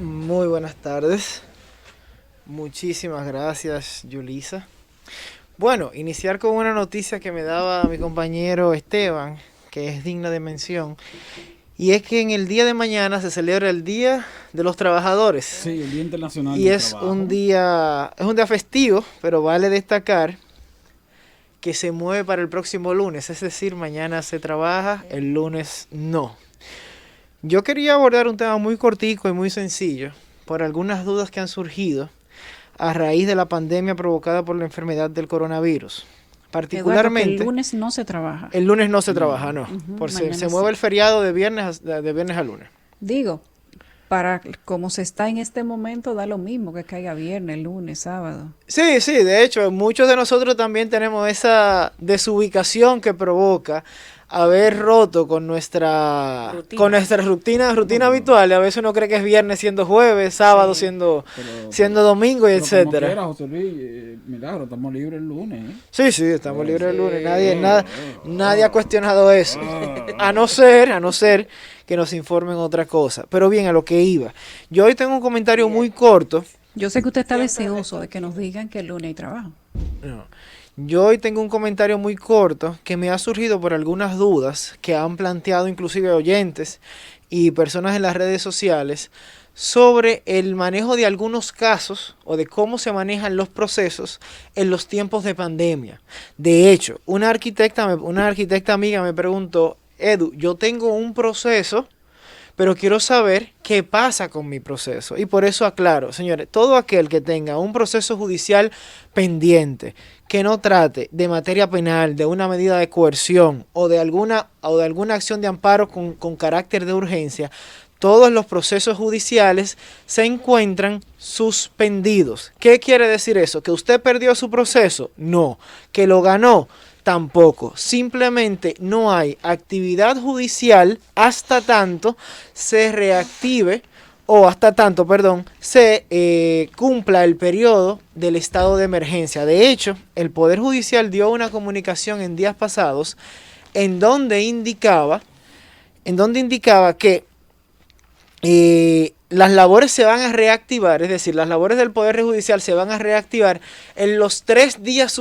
Muy buenas tardes. Muchísimas gracias, Yulisa. Bueno, iniciar con una noticia que me daba mi compañero Esteban, que es digna de mención, y es que en el día de mañana se celebra el Día de los Trabajadores. Sí, el Día Internacional Y del es Trabajo. es un día festivo, pero vale destacar que se mueve para el próximo lunes, es decir, mañana se trabaja, el lunes no. Yo quería abordar un tema muy cortico y muy sencillo, por algunas dudas que han surgido a raíz de la pandemia provocada por la enfermedad del coronavirus. Eduardo, que el Particularmente, lunes no se trabaja. el lunes no se trabaja, No. no. Ujú, Se mañana mueve sí. el feriado de viernes a lunes. Digo, para como se está en este momento, da lo mismo que caiga viernes, lunes, sábado. Sí, sí, de hecho, muchos de nosotros también tenemos esa desubicación que provoca haber roto con nuestra No, rutina pero, habitual. A veces uno cree que es viernes siendo jueves, sábado Sí. pero, pero, siendo domingo y pero como etcétera. quiera, José Luis, milagro, estamos libres el lunes, ¿eh? Sí, sí, estamos libres el lunes. Nadie ha Ah, cuestionado eso. A no ser que nos informen otra cosa. Pero bien, a lo que iba. Yo hoy tengo un comentario muy corto. Yo sé que usted está deseoso de que nos digan que el lunes hay trabajo. No. Yo hoy tengo un comentario muy corto que me ha surgido por algunas dudas que han planteado inclusive oyentes y personas en las redes sociales sobre el manejo de algunos casos o de cómo se manejan los procesos en los tiempos de pandemia. De hecho, una arquitecta amiga me preguntó, Edu, yo tengo un proceso, pero quiero saber qué pasa con mi proceso. Y por eso aclaro, señores, todo aquel que tenga un proceso judicial pendiente, que no trate de materia penal, de una medida de coerción o de alguna acción de amparo con carácter de urgencia, todos los procesos judiciales se encuentran suspendidos. ¿Qué quiere decir eso? ¿Que usted perdió su proceso? No. ¿Que lo ganó? Tampoco. Simplemente no hay actividad judicial hasta tanto se reactive o hasta tanto, perdón, se cumpla el periodo del estado de emergencia. De hecho, el Poder Judicial dio una comunicación en días pasados en donde indicaba que las labores se van a reactivar, es decir, las labores del Poder Judicial se van a reactivar en los 3 días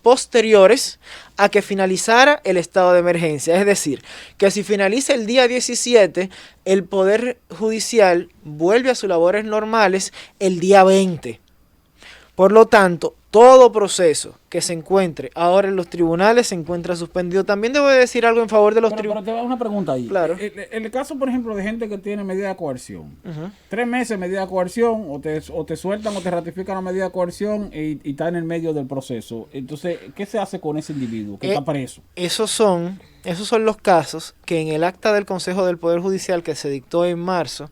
posteriores a que finalizara el estado de emergencia. Es decir, que si finaliza el día 17, el Poder Judicial vuelve a sus labores normales el día 20. Por lo tanto, todo proceso que se encuentre ahora en los tribunales se encuentra suspendido. También debo decir algo en favor de los pero tribunales. te va una pregunta ahí. Claro. El caso, por ejemplo, de gente que tiene medida de coerción. Ujú. 3 meses medida de coerción, o te sueltan o te ratifican la medida de coerción y está en el medio del proceso. Entonces, ¿qué se hace con ese individuo que Eh, está preso? esos son los casos que en el acta del Consejo del Poder Judicial que se dictó en marzo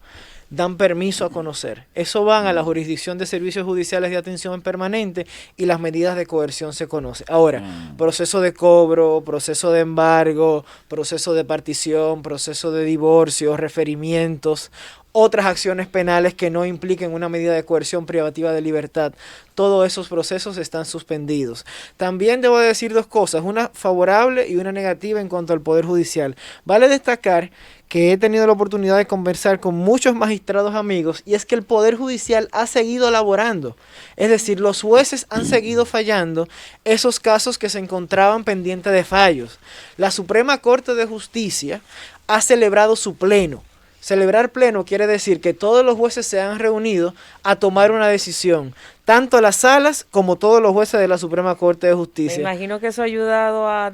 dan permiso a conocer. Eso van a la jurisdicción de servicios judiciales de atención permanente y las medidas de coerción se conocen. Ahora, Ah. proceso de cobro, proceso de embargo, proceso de partición, proceso de divorcio, referimientos, otras acciones penales que no impliquen una medida de coerción privativa de libertad. Todos esos procesos están suspendidos. También debo decir dos cosas, una favorable y una negativa en cuanto al Poder Judicial. Vale destacar que he tenido la oportunidad de conversar con muchos magistrados amigos y es que el Poder Judicial ha seguido laborando. Es decir, los jueces han seguido fallando esos casos que se encontraban pendientes de fallos. La Suprema Corte de Justicia ha celebrado su pleno. Celebrar pleno quiere decir que todos los jueces se han reunido a tomar una decisión, tanto las salas como todos los jueces de la Suprema Corte de Me Justicia. imagino que eso ha ayudado a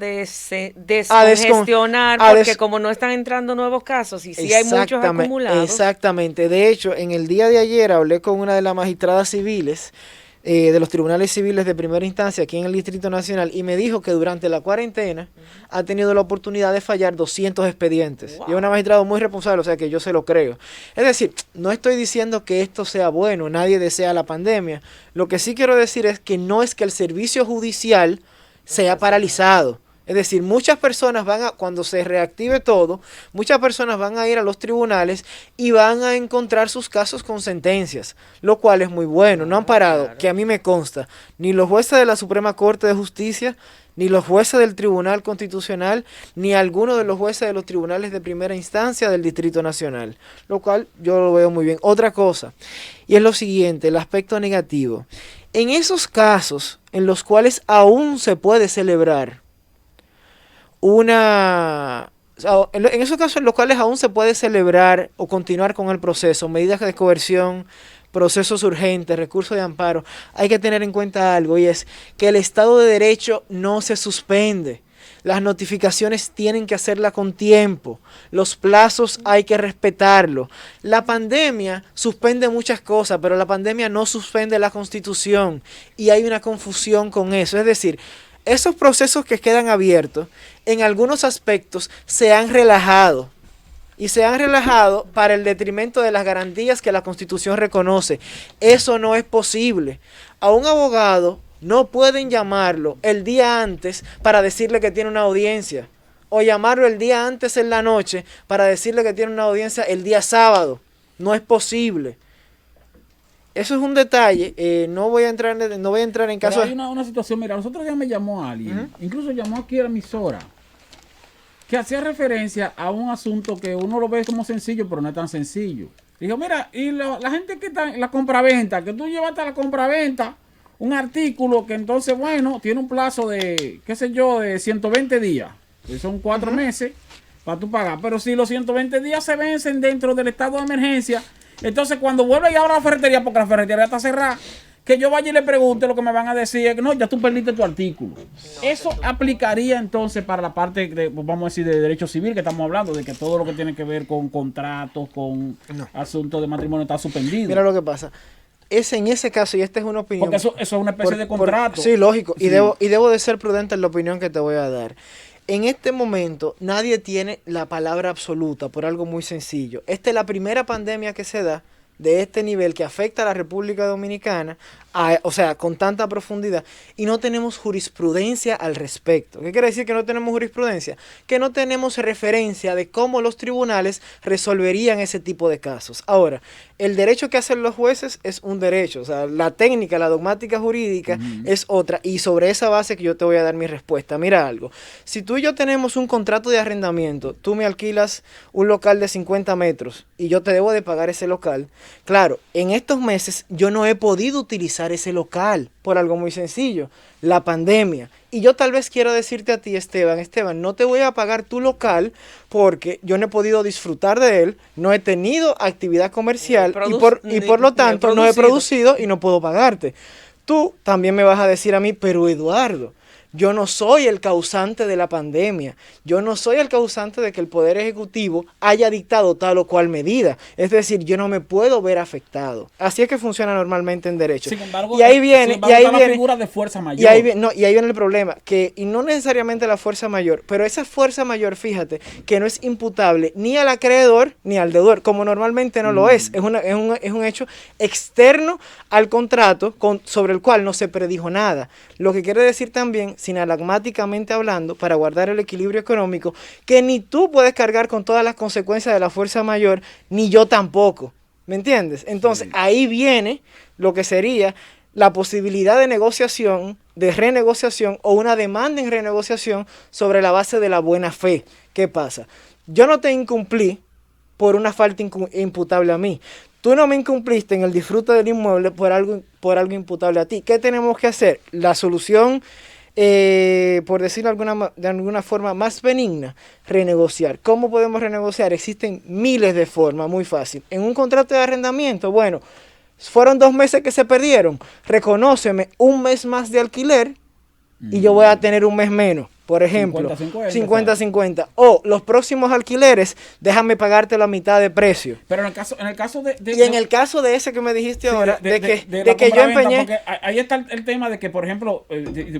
A descongestionar, a porque des- como no están entrando nuevos casos y sí hay muchos acumulados. Exactamente. De hecho, en el día de ayer hablé con una de las magistradas civiles de los tribunales civiles de primera instancia aquí en el Distrito Nacional y me dijo que durante la cuarentena ha tenido la oportunidad de fallar 200 expedientes. Wow. Y es una magistrada muy responsable, o sea que yo se lo creo. Es decir, no estoy diciendo que esto sea bueno, nadie desea la pandemia. Lo que sí quiero decir es que no es que el servicio judicial sea paralizado. Es decir, muchas personas cuando se reactive todo, muchas personas van a ir a los tribunales y van a encontrar sus casos con sentencias, lo cual es muy bueno. No han parado, que a mí me consta, ni los jueces de la Suprema Corte de Justicia, ni los jueces del Tribunal Constitucional, ni alguno de los jueces de los tribunales de primera instancia del Distrito Nacional, lo cual yo lo veo muy bien. Otra cosa, y es lo siguiente, el aspecto negativo. En esos casos en los cuales aún se puede celebrar en esos casos en los cuales aún se puede celebrar o continuar con el proceso, medidas de coerción, procesos urgentes, recursos de amparo, hay que tener en cuenta algo, y es que el Estado de Derecho no se suspende. Las notificaciones tienen que hacerla con tiempo. Los plazos hay que respetarlos. La pandemia suspende muchas cosas, pero la pandemia no suspende la Constitución. Y hay una confusión con eso. Es decir, esos procesos que quedan abiertos, en algunos aspectos se han relajado. Y se han relajado para el detrimento de las garantías que la Constitución reconoce. Eso no es posible. A un abogado no pueden llamarlo el día antes para decirle que tiene una audiencia. O llamarlo el día antes en la noche para decirle que tiene una audiencia el día sábado. No es posible. Eso es un detalle. No voy a entrar en caso. Hay una situación, mira, nosotros ya me llamó alguien, incluso llamó aquí a la emisora, que hacía referencia a un asunto que uno lo ve como sencillo, pero no es tan sencillo. Dijo, mira, y la gente que está en la compraventa, que tú llevaste a la compraventa un artículo que entonces, bueno, tiene un plazo de, qué sé yo, de 120 días, que son 4 meses para tú pagar. Pero si los 120 días se vencen dentro del estado de emergencia, entonces cuando vuelve ya a la ferretería, porque la ferretería está cerrada, que yo vaya y le pregunte, lo que me van a decir es que no, ya tú perdiste tu artículo. Eso aplicaría entonces para la parte, vamos a decir, de derecho civil, que estamos hablando, de que todo lo que tiene que ver con contratos, con asuntos de matrimonio está suspendido. Mira lo que pasa. En ese caso, y esta es una opinión. Porque eso es una especie de contrato. Sí, lógico. Sí. Y debo de ser prudente en la opinión que te voy a dar. En este momento, nadie tiene la palabra absoluta por algo muy sencillo. Esta es la primera pandemia que se da de este nivel que afecta a la República Dominicana, o sea, con tanta profundidad, y no tenemos jurisprudencia al respecto. ¿Qué quiere decir que no tenemos jurisprudencia? Que no tenemos referencia de cómo los tribunales resolverían ese tipo de casos. Ahora, el derecho que hacen los jueces es un derecho, o sea, la técnica, la dogmática jurídica es otra, y sobre esa base que yo te voy a dar mi respuesta. Mira algo, si tú y yo tenemos un contrato de arrendamiento, tú me alquilas un local de 50 metros y yo te debo de pagar ese local, claro, en estos meses yo no he podido utilizar ese local por algo muy sencillo, la pandemia. Y yo tal vez quiero decirte a ti, Esteban, no te voy a pagar tu local porque yo no he podido disfrutar de él, no he tenido actividad comercial y por lo tanto no he producido y no puedo pagarte. Tú también me vas a decir a mí, pero Eduardo, yo no soy el causante de la pandemia. Yo no soy el causante de que el Poder Ejecutivo haya dictado tal o cual medida. Es decir, yo no me puedo ver afectado. Así es que funciona normalmente en derecho. Sin embargo, y ahí viene la figura de fuerza mayor. Y ahí viene el problema, y no necesariamente la fuerza mayor, pero esa fuerza mayor, fíjate, que no es imputable ni al acreedor ni al deudor, como normalmente no lo es. Es un hecho externo al contrato sobre el cual no se predijo nada. Lo que quiere decir también, sinalagmáticamente hablando, para guardar el equilibrio económico, que ni tú puedes cargar con todas las consecuencias de la fuerza mayor, ni yo tampoco. ¿Me entiendes? Entonces, ahí viene lo que sería la posibilidad de negociación, de renegociación o una demanda en renegociación sobre la base de la buena fe. ¿Qué pasa? Yo no te incumplí por una falta imputable a mí. Tú no me incumpliste en el disfrute del inmueble por algo imputable a ti. ¿Qué tenemos que hacer? La solución, por decirlo de alguna forma más benigna, renegociar. ¿Cómo podemos renegociar? Existen miles de formas, muy fácil. En un contrato de arrendamiento, bueno, fueron 2 meses que se perdieron. Reconóceme un mes más de alquiler y yo voy a tener un mes menos. Por ejemplo, 50-50. O los próximos alquileres, déjame pagarte la mitad de precio. Pero en el caso de y en el caso de ese que me dijiste ahora, de que yo empeñé. Ahí está el tema de que, por ejemplo,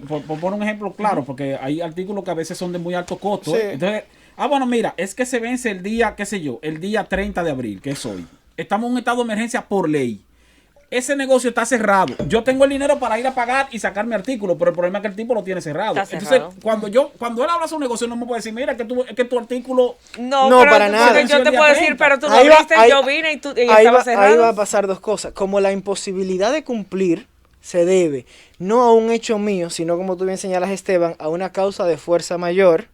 por poner un ejemplo claro, porque hay artículos que a veces son de muy alto costo. Sí. Entonces, bueno, mira, es que se vence el día, qué sé yo, el día 30 de abril, que es hoy. Estamos en un estado de emergencia por ley. ese negocio está cerrado. Yo tengo el dinero para ir a pagar y sacar mi artículo, pero el problema es que el tipo lo tiene cerrado. Entonces, cuando él habla de su negocio, no me puede decir, mira, que tu artículo... No, para nada. Yo te puedo decir, pero tú no viste, yo vine y estaba cerrado. Ahí va a pasar dos cosas. Como la imposibilidad de cumplir se debe no a un hecho mío, sino, como tú bien señalas, Esteban, a una causa de fuerza mayor,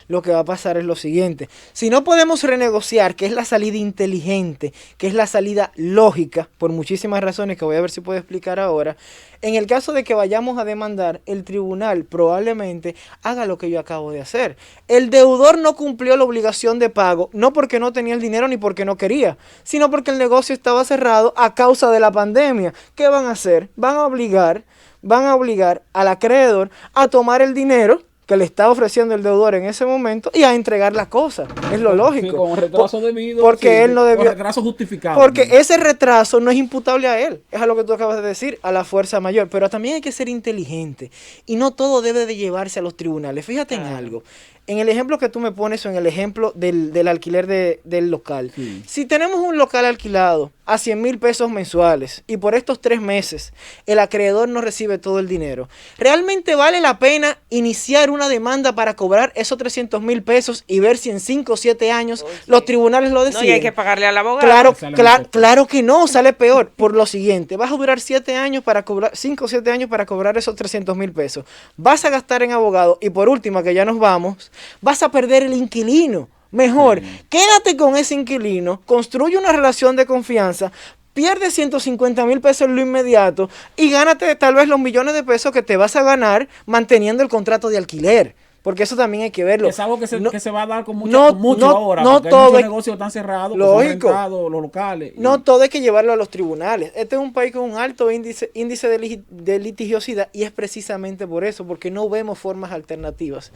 lo que va a pasar es lo siguiente. Si no podemos renegociar, que es la salida inteligente, que es la salida lógica, por muchísimas razones que voy a ver si puedo explicar ahora, en el caso de que vayamos a demandar, el tribunal probablemente haga lo que yo acabo de hacer. El deudor no cumplió la obligación de pago, no porque no tenía el dinero ni porque no quería, sino porque el negocio estaba cerrado a causa de la pandemia. ¿Qué van a hacer? Van a obligar al acreedor a tomar el dinero que le está ofreciendo el deudor en ese momento y a entregar las cosas. Es lo lógico. Sí, con retraso debido. Porque él no debió. Con retraso justificado. Porque ese retraso no es imputable a él. Es a lo que tú acabas de decir, a la fuerza mayor. Pero también hay que ser inteligente. Y no todo debe de llevarse a los tribunales. Fíjate en algo. En el ejemplo que tú me pones o en el ejemplo del alquiler del local. Sí. Si tenemos un local alquilado a 100,000 pesos mensuales y por estos 3 meses el acreedor no recibe todo el dinero, ¿realmente vale la pena iniciar una demanda para cobrar esos 300,000 pesos y ver si en 5 o 7 años los tribunales lo deciden? No, y hay que pagarle al abogado. Claro que no, sale peor. Por lo siguiente, vas a durar 7 años para cobrar, 5 o 7 años para cobrar esos 300,000 pesos. Vas a gastar en abogado y por última, que ya nos vamos, vas a perder el inquilino. Mejor, quédate con ese inquilino, construye una relación de confianza, pierde 150,000 pesos en lo inmediato y gánate tal vez los millones de pesos que te vas a ganar manteniendo el contrato de alquiler. Porque eso también hay que verlo. Es algo que se va a dar con mucho ahora. No porque todo hay muchos negocios están cerrados, lógico, que son rentados, los locales. No todo hay que llevarlo a los tribunales. Este es un país con un alto índice de litigiosidad y es precisamente por eso, porque no vemos formas alternativas.